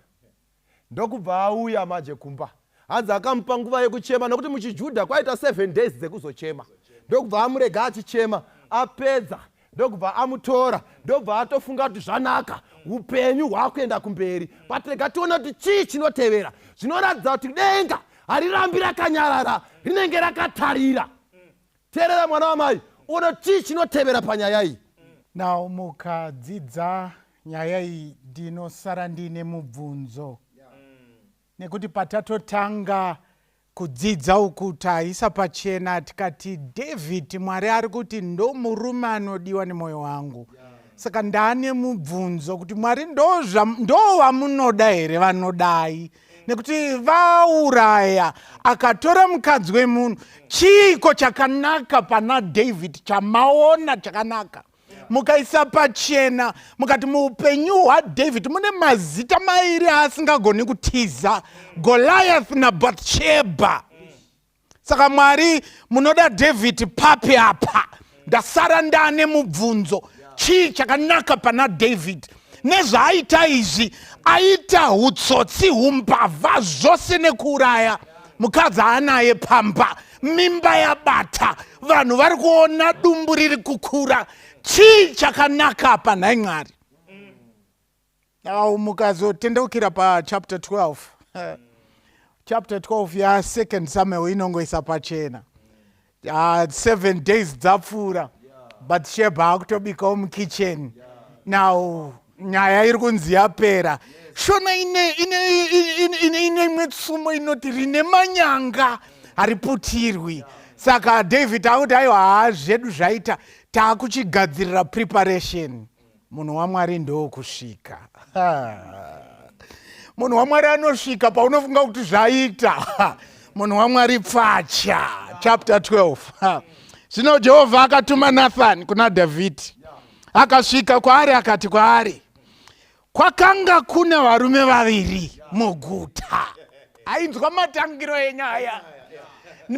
Ndokubva auya maje kumba. Hanzi akamupa nguva yekuchema nokuti muchiJudha kwaita 7 days dzekuzochema. Ndokubva amurega achichema apedza. Ndokubva amutora. Ndokubva atofunga kuti zvanaka upenyu hwakuenda kumberi. But rega tiona kuti chii chinotevera. Zvinoratidza kuti denga harirambi rakanyarara rinenge rakatarira. Teerera mwana wamai uno chii chinotevera panyaya iyi. Now mukadzidza nyaya iyi ndinosara ndine mubvunzo. Nekuti patatotanga kudzidza uku taisa pachena tikati David Mwari ari kuti ndo murume anodiwa nemwoyo wangu. Saka ndane mubvunzo kuti Mwari ndo vamunoda here vanodai. Nekuti vauraya akatora mukadzi wemunhu. Chiiko chakanaka pana David chamaona chakanaka. Mukaisa pachena mukati muupenyu hwaDavid mune mazita mairi asingagoni kutiza, Goliath naBathsheba. Saka Mwari munoda David papi apa. Ndasara ndane mubvunzo. Chii chakanaka pana David. Nezvaaita izvi aita hutsotsi humbavha zvose nekuuraya mukadzi anaye pamba, mimba yabata, vanhu vari kuona dumbu riri kukura. Chii chakanaka apa nhai Mwari? Mukazotendeukira pa chapter 12. Chapter 12 ya 2 Samuel inongoisa pachena. 7 days dzapfuura. Bathsheba akutobikawo mukitchen. Now nyaya iri kunzi yapera. Shona ine imwe tsumo inoti rine manyanga hariputirwi. Saka David akuti aiwa zvedu zvaita taakuchigadzirira preparation. Munhu waMwari ndokusvika. Munhu waMwari anosvika paunofunga kuti zvaita. Munhu waMwari pfacha. Chapter 12. Zvino Jehovha akatuma Nathan kuna David. Akasvika kwaari akati kwaari, kwakanga kuna varume vaviri muguta. Ainzwa matangiro enyaya.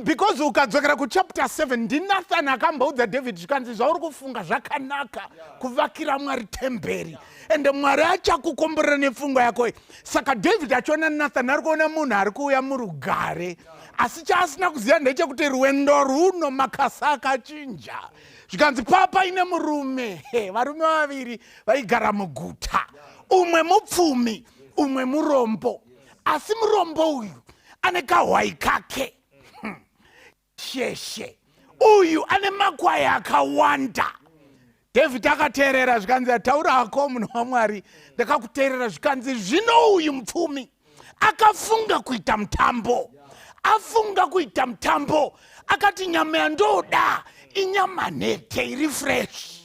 because ukadzokera kuchapter 7 ndinathan akamboudza David zvikanzi zvauri kufunga zvakanaka kuvakira Mwari temberi ende Mwari achakukomborera nepfungwa yako. Saka David achiona Nathan ari kuona munhu ari kuuya murugare, asi chaasina kuziva ndechekuti rwendo runo makasa akachinja. Zvikanzi papa ine murume, varume vaviri vaigara muguta, umwe mupfumi umwe murombo, asi murombo uyu ane kahwai kake sheshe, uyu ane makwai akawanda. David akateerera zvikanzi ataura ako munhu waMwari, ndakakuteerera zvikanzi zvino uyu mupfumi akafunga kuita mutambo, afunga kuita mutambo, akati nyama yandoda inyama nhete iri fresh.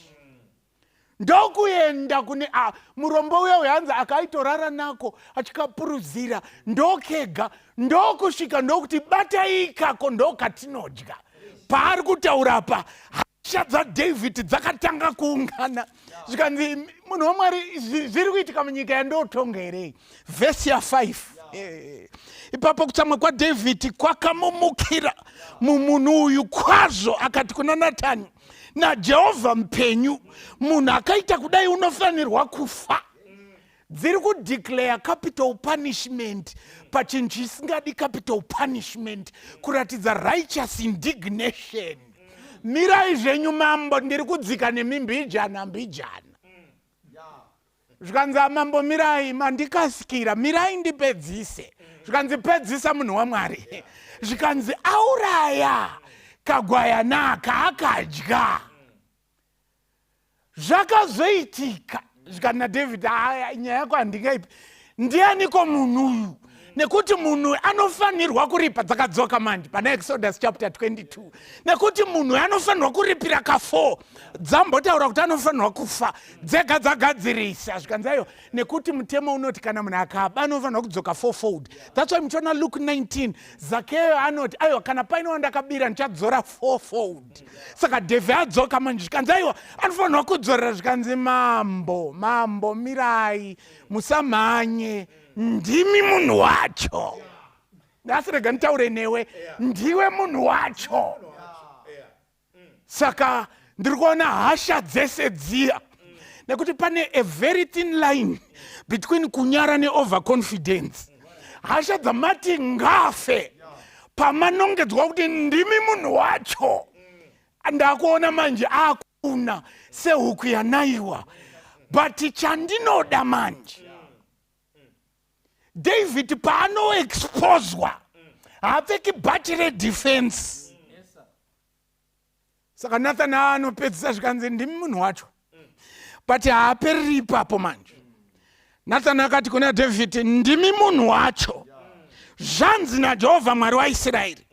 Ndokuenda kune murombo uyo yanza akaitorara nako achikapuruzira ndokega ndokusvika ndokuti batai kako ndokatinodya. Paari kutaura pa hasha dzaDavid dzakatanga kuungana. Zvikanzi munhu waMwari zviri kuitika munyika yandotonga here. Vhesi ya5. Ipapo kutsamwa kwaDavid kwakamumukira mumunhu uyu kwazvo, akati kuna Natani, naJehovha mupenyu, munhu akaita kudai unofanirwa kufa. Dziri kudeclare capital punishment pachinhu chisingadi capital punishment, kuratidza righteous indignation. Mirai zvenyu mambo, ndiri kudzika nemimbijana mbijana. Zvikanzi mambo mirai, mandikasikira, mirai ndipedzise. Zvikanzi pedzisa munhu waMwari. Zvikanzi auraya kagwayana kaakadya. Zvakazoitika zvikanzi naDavid, nyaya yako handingaipi, ndianiko munhu uyu? Nekuti munhu anofanirwa kuripa, dzakadzoka manje pana Exodus chapter 22, nekuti munhu anofanirwa kuripira ka4, dzambotaura kuti anofanirwa kufa, dzega dzagadzirisa. Zvikanzi aiwa, nekuti mutemo unoti kana munhu akaba anofanirwa kudzoka 4-fold. That's why muchiona Luke 19, Zakeo anoti aiwa, kana paine wandakabira ndichadzora 4-fold. Saka Devhi adzoka manje. Zvikanzi aiwa, anofanirwa kudzorera. Zvikanzi mambo mirai, musamhanye, ndimi munhu wacho. Ndasirega nitaure newe, ndiwe munhu wacho. Saka ndiri kuona hasha dzese dziya, nekuti pane a very thin line between kunyara neoverconfidence. Hasha dzamati ngafe pamanongedzwa kuti ndimi munhu wacho. Ndakuona manje akuna sehuku yanaiwa, but chandinoda manje, David paano exposwa haapfeki bhachi redefense. Saka Nathan anopedzisa zvikanzi ndimi munhu wacho, but haapereri ipapo manje. Nathan akati kuna David, ndimi munhu wacho, zvanzi naJehovha Mwari waIsraeri,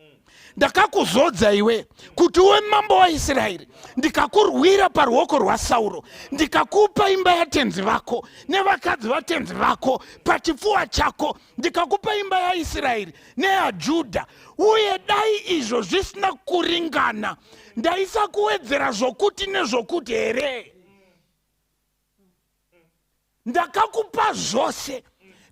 ndakakuzodza iwe kuti uve mambo waIsraeri, ndikakurwira paruoko rwaSauro, ndikakupa imba yatenzi vako nevakadzi vatenzi vako pachipfuva chako, ndikakupa imba yaIsraeri neyaJudha, uye dai izvo zvisina kuringana, ndaisa kuwedzera zvokuti nezvokuti here. Ndakakupa zvose.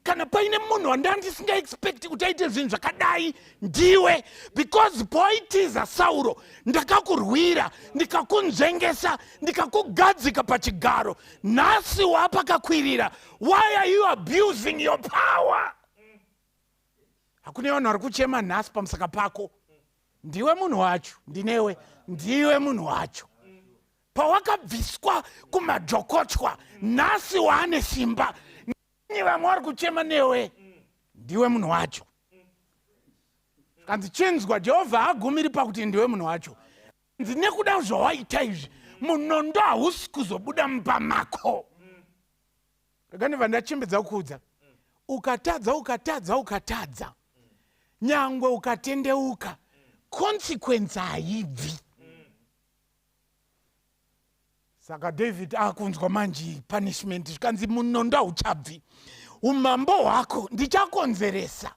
Kana paine munhu wandandisingaexpecti kuti aite zvinhu zvakadai, ndiwe. Because poitiza Sauro, ndakakurwira, ndikakunzvengesa, ndikakugadzika pachigaro. Nhasi wapakakwirira. Why are you abusing your power? Hakuna vanhu vari kuchema nhasi pamusaka pako. Ndiwe munhu wacho, ndinewe, ndiwe munhu wacho. Pawakabviswa kumadhokotwa, nhasi waane simba. Vamwe vari kuchema newe, ndiwe munhu wacho. Kanzi chinzwa, Jehovha haagumiri pakuti ndiwe munhu wacho. Nekuda zvawaita izvi, munondo hausi kuzobuda mumba mako. Reganeva ndachimbidza kuudza, ukatadza, nyangwe ukatendeuka, consequence haibvi. Saka David akunzwa manje punishment, zvikanzi munondo hauchabvi. Umambo hwako ndichakonzeresa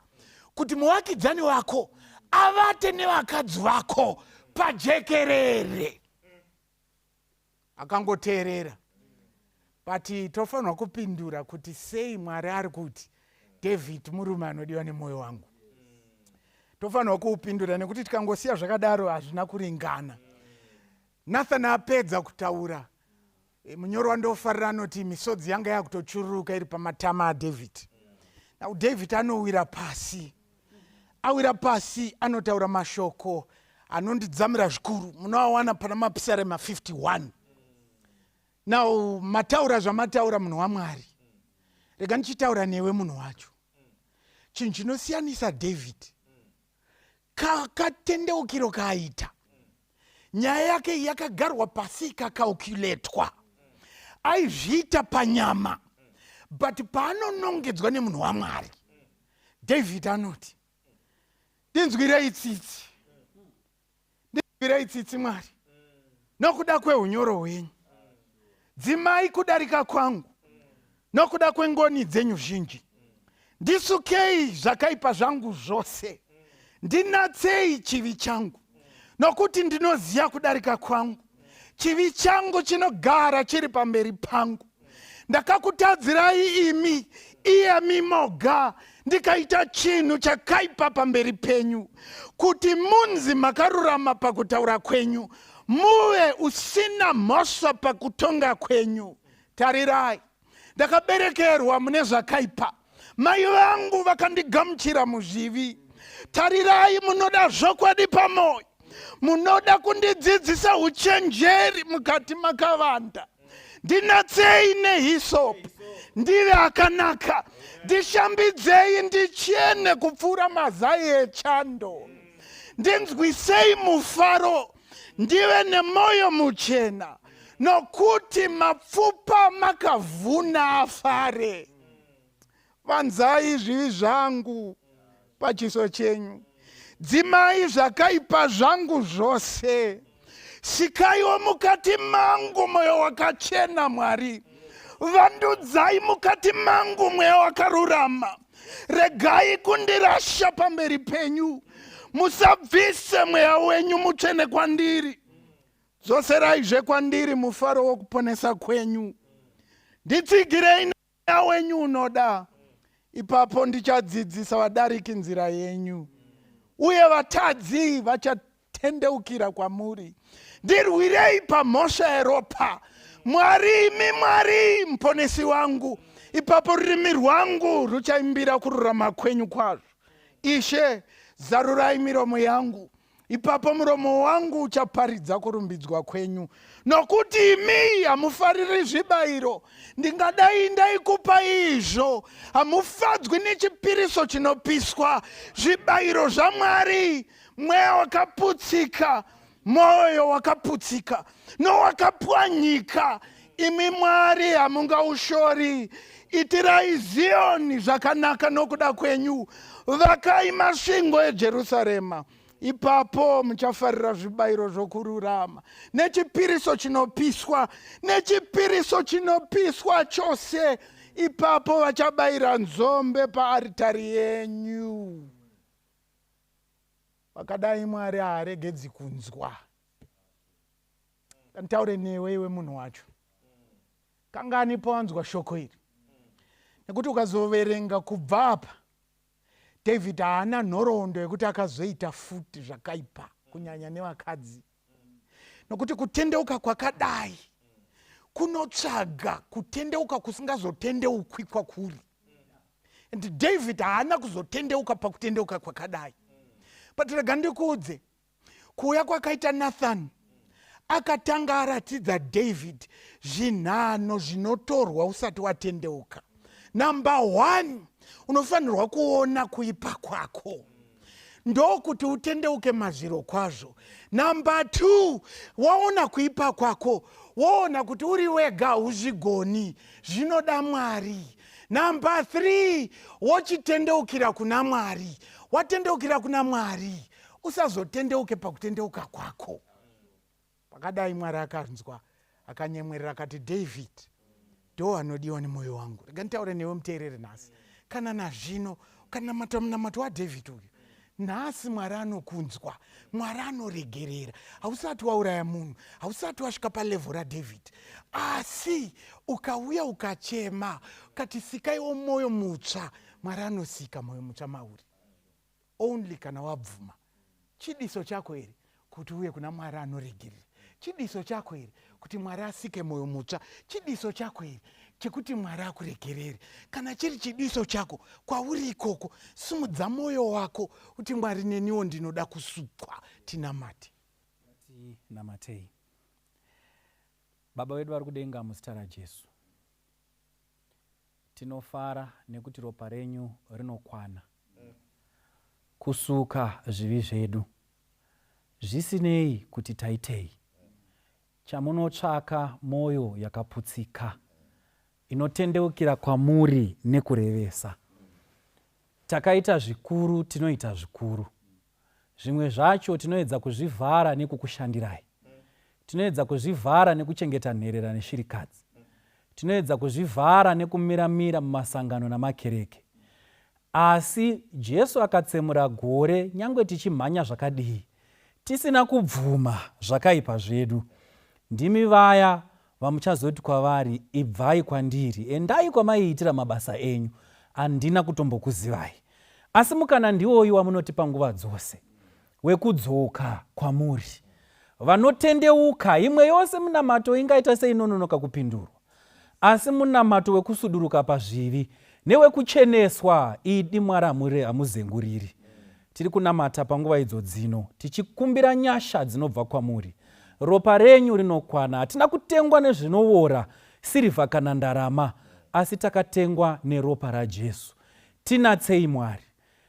kuti muvakidzani wako avate nevakadzi vako pajekerere. Akangoteerera. But tofanirwa kupindura kuti sei Mwari ari kuti David murume anodiwa nemwoyo wangu. tofanirwa kuupindura nekuti tikangosiya zvakadaro hazvina kuringana. Nathan apedza kutaura, munyori wandofarira anoti misodzi yanga yakutochururuka iri pamatama aDhavhidhi. Now David anowira pasi. Awira pasi anotaura mashoko anondidzamira zvikuru. Munoawana pana mapisarema 51. Now mataura zvamataura munhu waMwari. Rega ndichitaura newe munhu wacho. Chinhu chinosiyanisa David katendeukiro kaaita. Nyaya yake yakagarwa pasi ikakaukuletwa. Aizviita panyama. But paanonongedzwa nemunhu waMwari, David anoti, ndinzwirei tsitsi. Ndinzwirei tsitsi Mwari. Nokuda kweunyoro hwenyu. Dzimai kudarika kwangu. Nokuda kwengoni dzenyu zhinji. Ndisukei zvakaipa zvangu zvose. Ndinatsei chivi changu. Nokuti ndinoziya kudarika kwangu. Chivi changu chinogara chiri pamberi pangu. Ndakakutadzirai imi, iyemi moga, ndikaita chinhu chakaipa pamberi penyu, kuti munzi makarurama pakutaura kwenyu, muve usina mhosva pakutonga kwenyu. Tarirai, ndakaberekerwa mune zvakaipa, mai vangu vakandigamuchira muzvivi. Tarirai, munoda zvokwadi pamwoyo, munoda kundidzidzisa uchenjeri mukati makavanda. Ndinatsei nehisopu, ndive akanaka. Ndishambidzei ndichene kupfuura mazai echando. Ndinzwisei mufaro, ndive nemoyo muchena, nokuti mapfupa makavhuna afare. Vanzai zvivi zvangu pachiso chenyu. Dzimai zvakaipa zvangu zvose. Sikaiwo mukati mangu moyo wakachena Mwari. Vandudzai mukati mangu mweya wakarurama. Regai kundirasha pamberi penyu. Musabvise mweya wenyu mutsvene kwandiri. Dzoserai kwandiri mufaro wokuponesa kwenyu. Nditsigirei mweya wenyu unoda. Ipapo ndichadzidzisa vadariki nzira yenyu. Uye vatadzi vachatendeukira kwamuri. Ndirwirei pamhosva yeropa. Mwari, imi Mwari, muponesi wangu. Ipapo rurimi rwangu ruchaimbira kururama kwenyu kwazvo. Ishe, zarurai miromo yangu. Ipapo muromo wangu uchaparidza kurumbidzwa kwenyu. Nokuti imi hamufariri zvibayiro. Ndingadai ndaikupa izvo. Hamufadzwi nechipiriso chinopiswa. Zvibayiro zvaMwari. Mweya wakaputsika. Moyo wakaputsika. Nowakapwanyika. Imi Mwari hamungaushori. Itirai Zioni zvakanaka nokuda kwenyu. Vakai masvingo eJerusarema. Ipapo muchafarira zvibayiro zvokururama. Nechipiriso chinopiswa. Nechipiriso chinopiswa chose. Ipapo vachabayira nzombe paaritari yenyu. Vakadai Mwari haaregedzi kunzwa. Ntaure newe iwe munhu wacho. Kangani pawanzwa shoko iri. Nekuti ukazoverenga kubva apa, David haana nhoroondo yekuti akazoita futi zvakaipa kunyanya nevakadzi. Nokuti kutendeuka kwakadai kunotsvaga kutendeuka kusingazotendeukwi kwakuri. And David haana kuzotendeuka pakutendeuka kwakadai. But rega ndikuudze, kuuya kwakaita Nathan akatanga aratidza David zvinhano zvinotorwa usati watendeuka. Number 1, unofanirwa kuona kuipa kwako. Ndokuti utendeuke mazviro kwazvo. Number 2, waona kuipa kwako, waona kuti uri wega uzvigoni, zvinoda Mwari. Number 3, wochitendeukira kuna Mwari. Watendeukira kuna Mwari, usazotendeuke pakutendeuka kwako. Pakadai Mwari akanzwa, akanyemwerera akati, David, ndo anodiwa nemoyo wangu. Rega nditaure newe muteereri nhasi. Kana nazvino, kana munamato waDavid uyu, nhasi Mwari anokunzwa, Mwari anoregerera. Hausati wauraya munhu, hausati wasvika palevhel raDavid. Asi ukauya ukachema, ukati sikaiwo moyo mutsva, Mwari anosika moyo mutsva mauri. only kana wabvuma. Chidiso chako here kuti uye kuna Mwari anoregerera. Chidiso chako here kuti Mwari asike moyo mutsva. Chidiso chako here chekuti Mwari akuregerere. Kana chiri chidiso chako kwauri ikoko, simudza moyo wako kuti Mwari neniwo ndinoda kusukwa. Tinamate. Namatei. Baba wedu vari kudenga muzita raJesu. Tinofara nekuti ropa renyu rinokwana kusuka zvivi zvedu, zvisinei kuti taitei. Chamunotsvaka moyo yakaputsika inotendeukira kwamuri nekurevesa. Takaita zvikuru, tinoita zvikuru. Zvimwe zvacho tinoedza kuzvivhara nekukushandirai. Tinoedza kuzvivhara nekuchengeta nherera neshirikadzi. Tinoedza kuzvivhara nekumiramira mumasangano namakereke. Asi Jesu akatsemura gore, nyangwe tichimhanya zvakadii, tisina kubvuma zvakaipa zvedu. Ndimi vaya vamuchazoti kwavari, ibvai kwandiri, endai kwamaiitira mabasa enyu, handina kutombokuzivai. Asi mukana ndiwoyu wamunoti panguva dzose, wekudzoka kwamuri. Vanotendeuka, imwe yose munamato ingaita seinononoka kupindurwa. Asi munamato wekusuduruka pazvivi newekucheneswa, idi Mwari hamuzenguriri. Tiri kunamata panguva idzo dzino, tichikumbira nyasha dzinobva kwamuri. Ropa renyu rinokwana, hatina kutengwa nezvinoora, sirivha kana ndarama, asi takatengwa neropa raJesu. Tinatsei Mwari,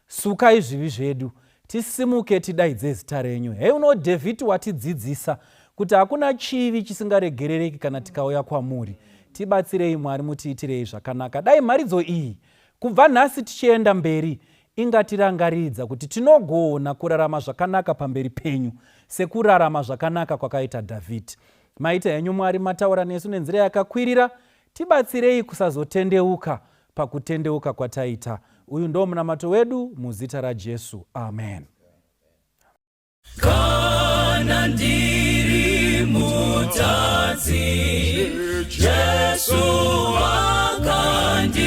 sukai zvivi zvedu, tisimuke tidaidze zita renyu. Heuno Dhavhidhi watidzidzisa kuti hakuna chivi chisingaregerereki kana tikauya kwamuri. Tibatsirei Mwari, mutiitirei zvakanaka. Dai mharidzo iyi kubva nhasi tichienda mberi ingatirangaridza kuti tinogona kurarama zvakanaka pamberi penyu sekurarama zvakanaka kwakaita Dhavhidhi. Maita henyu Mwari, mataura nesu nenzira yakakwirira. Tibatsirei kusazotendeuka pakutendeuka kwataita. Uyu ndo munamato wedu muzita raJesu. Amen. Kana ndiri mutadzi, Jesu akandifira,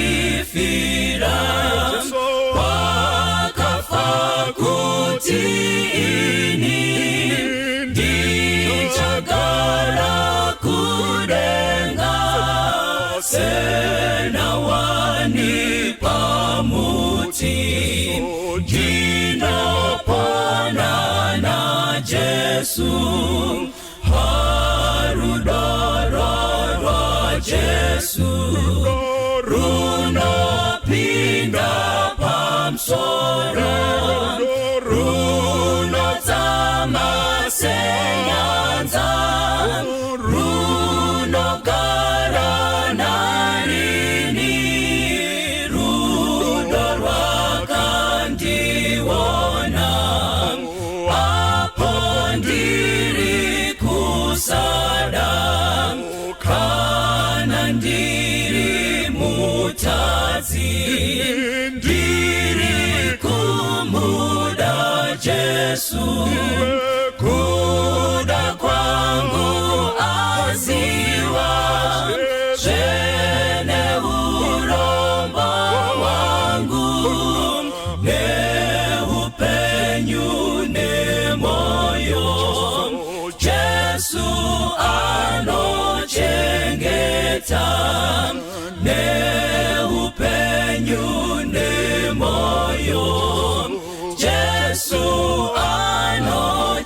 wakafa kuti ini ndichagara kudenga, sena wani pamuti, ndinopona na Jesu. Jesu runopinda pamsoro, runodzama senyanza, runogara narini, rudo rwakandiona, apo ndiri kusada. Kana ndiri mutadzi, ndiri kumuda Jesu. Kuda kwangu aziwa, zvene urombo wangu, neupenyu nemoyo. Jesu anochengeta, neupenyu nemoyo. Jesu anochengeta.